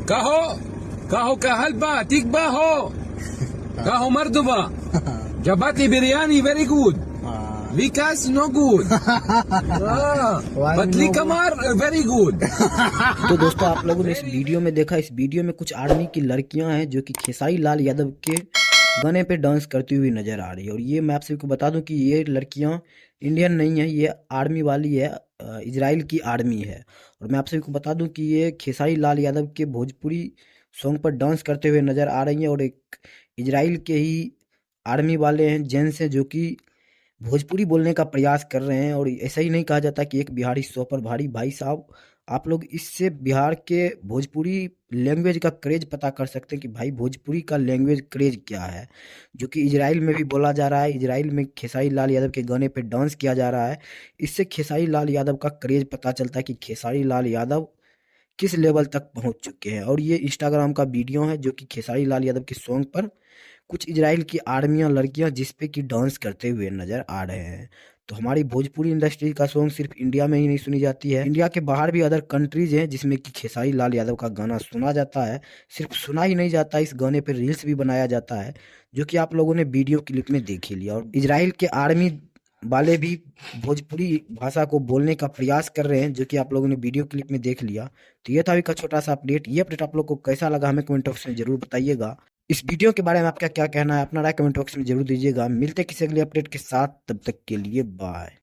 Kaho, kaho kahalba, tikbaho, kaho marduba, jabati biryani very good, vikas no good, पतली कमर very good. तो दोस्तों आप लोगों ने इस वीडियो में देखा, इस वीडियो में कुछ आर्मी की लड़कियां हैं जो कि खेसारी लाल यादव के गाने पे डांस करती हुई नजर आ रही है। और ये मैं आप सभी को बता दूं कि ये लड़कियां इंडियन नहीं है, ये आर्मी वाली है, इजराइल की आर्मी है। और मैं आप सभी को बता दूं कि ये खेसारी लाल यादव के भोजपुरी सॉन्ग पर डांस करते हुए नजर आ रही हैं। और एक इजराइल के ही आर्मी वाले हैं, जेंट्स हैं, जो कि भोजपुरी बोलने का प्रयास कर रहे हैं। और ऐसा ही नहीं कहा जाता कि एक बिहारी सौ पर भारी। भाई साहब, आप लोग इससे बिहार के भोजपुरी लैंग्वेज का क्रेज पता कर सकते हैं कि भाई भोजपुरी का लैंग्वेज क्रेज क्या है, जो कि इजराइल में भी बोला जा रहा है। इजराइल में खेसारी लाल यादव के गाने पे डांस किया जा रहा है। इससे खेसारी लाल यादव का क्रेज पता चलता है कि खेसारी लाल यादव किस लेवल तक पहुंच चुके हैं। और ये इंस्टाग्राम का वीडियो है जो कि खेसारी लाल यादव के सॉन्ग पर कुछ इजराइल की आर्मियां लड़कियां जिस पे कि डांस करते हुए नजर आ रहे हैं। तो हमारी भोजपुरी इंडस्ट्री का सॉन्ग सिर्फ इंडिया में ही नहीं सुनी जाती है, इंडिया के बाहर भी अदर कंट्रीज हैं जिसमें कि खेसारी लाल यादव का गाना सुना जाता है। सिर्फ सुना ही नहीं जाता, इस गाने पे रील्स भी बनाया जाता है, जो कि आप लोगों ने वीडियो क्लिप में देख ही लिया। और इजराइल के आर्मी वाले भी भोजपुरी भाषा को बोलने का प्रयास कर रहे हैं, जो कि आप लोगों ने वीडियो क्लिप में देख लिया। तो ये था अभी का छोटा सा अपडेट। ये अपडेट आप लोग को कैसा लगा हमें कमेंट बॉक्स में जरूर बताइएगा। इस वीडियो के बारे में आपका क्या कहना है, अपना राय कमेंट बॉक्स में जरूर दीजिएगा। मिलते हैं किसी अगले अपडेट के साथ, तब तक के लिए बाय।